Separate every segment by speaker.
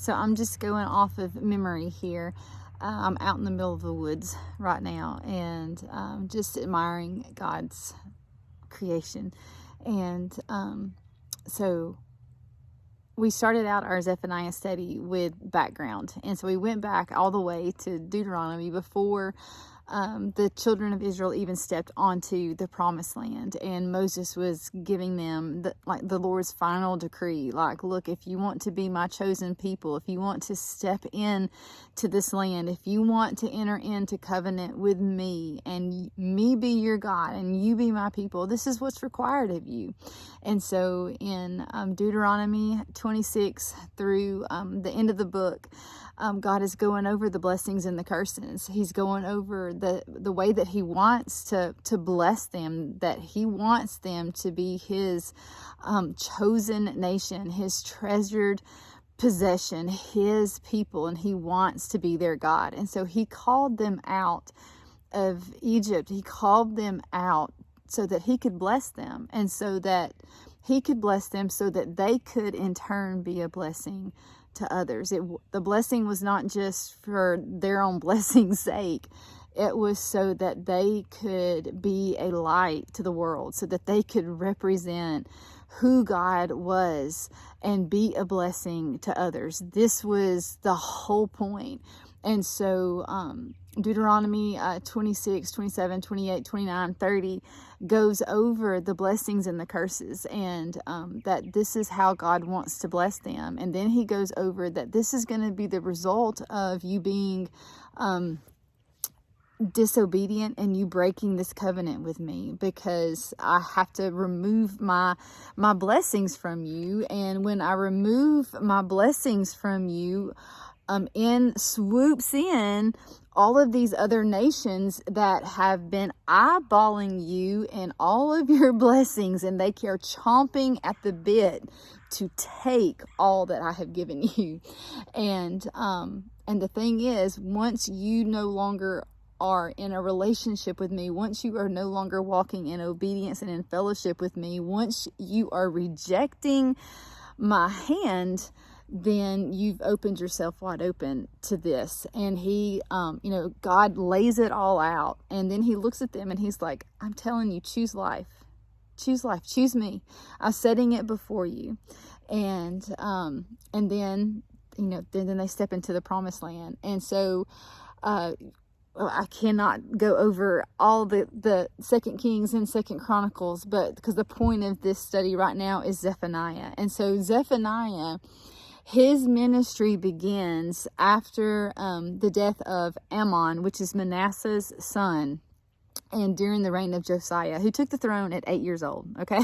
Speaker 1: So I'm just going off of memory here. I'm out in the middle of the woods right now, and just admiring God's creation. And so we started out our Zephaniah study with background. And so we went back all the way to Deuteronomy before the children of Israel even stepped onto the promised land, and Moses was giving them the Lord's final decree, like, look, if you want to be my chosen people, if you want to step in to this land, if you want to enter into covenant with me and me be your God and you be my people, this is what's required of you. And so in Deuteronomy 26 through the end of the book, God is going over the blessings and the curses. He's going over the way that he wants to bless them, that he wants them to be his chosen nation, his treasured possession, his people, and he wants to be their God. And so he called them out of Egypt. He called them out so that he could bless them, and so that he could bless them so that they could in turn be a blessing to others. The blessing was not just for their own blessing's sake. It was so that they could be a light to the world, so that they could represent who God was and be a blessing to others. This was the whole point. And so Deuteronomy 26, 27, 28, 29, 30 goes over the blessings and the curses, and that this is how God wants to bless them. And then he goes over that this is going to be the result of you being disobedient and you breaking this covenant with me, because I have to remove my blessings from you. And when I remove my blessings from you, in swoops in all of these other nations that have been eyeballing you and all of your blessings, and they are chomping at the bit to take all that I have given you. And the thing is, once you no longer are in a relationship with me, once you are no longer walking in obedience and in fellowship with me, once you are rejecting my hand, then you've opened yourself wide open to this. And he, God lays it all out. And then he looks at them and he's like, I'm telling you, choose life, choose me. I'm setting it before you. And then, then they step into the promised land. And so, I cannot go over all the 2 Kings and 2 Chronicles, but because the point of this study right now is Zephaniah. And so Zephaniah, his ministry begins after the death of Ammon, which is Manasseh's son, and during the reign of Josiah, who took the throne at 8 years old, okay?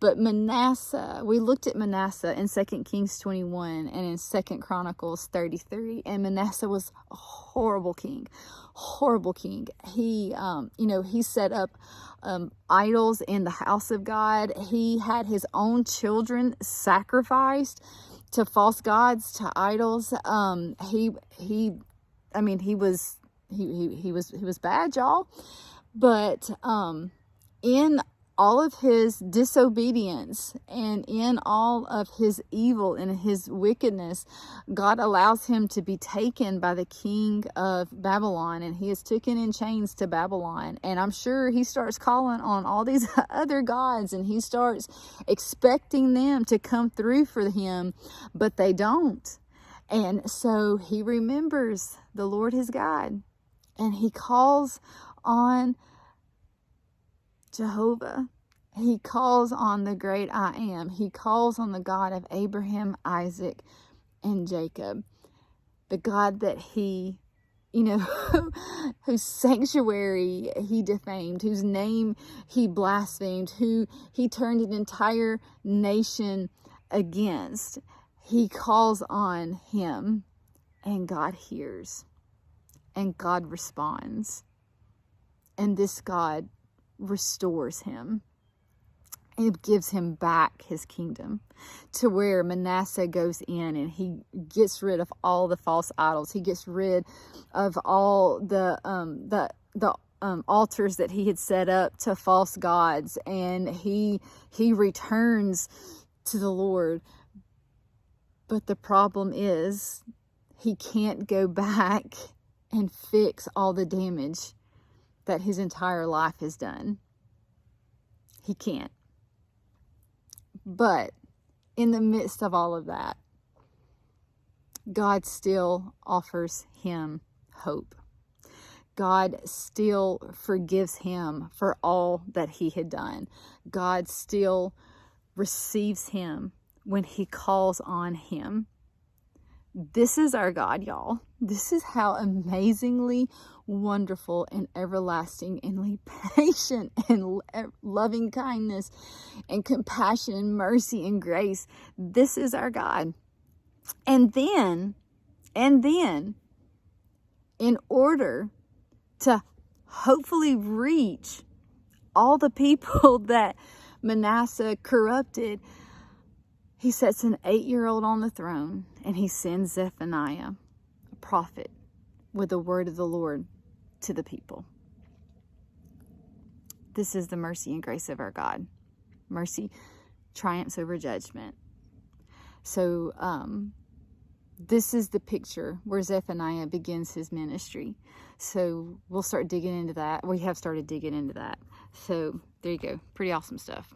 Speaker 1: But Manasseh, we looked at Manasseh in 2 Kings 21 and in 2 Chronicles 33, and Manasseh was a horrible king. He, he set up idols in the house of God. He had his own children sacrificed to false gods, to idols. He was bad, y'all. But in all of his disobedience and in all of his evil and his wickedness, God allows him to be taken by the king of Babylon, and he is taken in chains to Babylon. And I'm sure he starts calling on all these other gods, and he starts expecting them to come through for him, but they don't. And so he remembers the Lord his God, and he calls on Jehovah. He calls on the great I am. He calls on the God of Abraham, Isaac, and Jacob. The God that he, whose sanctuary he defamed, whose name he blasphemed, who he turned an entire nation against. He calls on him, and God hears, and God responds. And this God restores him. It gives him back his kingdom, to where Manasseh goes in and he gets rid of all the false idols. He gets rid of all the altars that he had set up to false gods, and he returns to the Lord. But the problem is he can't go back and fix all the damage that his entire life has done. He can't. But in the midst of all of that, God still offers him hope. God still forgives him for all that he had done. God still receives him when he calls on him. This is our God, y'all. This is how amazingly wonderful and everlasting and patient and loving kindness and compassion and mercy and grace. This is our God. And then, in order to hopefully reach all the people that Manasseh corrupted, he sets an 8-year-old on the throne, and he sends Zephaniah, a prophet, with the word of the Lord to the people. This is the mercy and grace of our God. Mercy triumphs over judgment. So this is the picture where Zephaniah begins his ministry. So we'll start digging into that. We have started digging into that. So there you go. Pretty awesome stuff.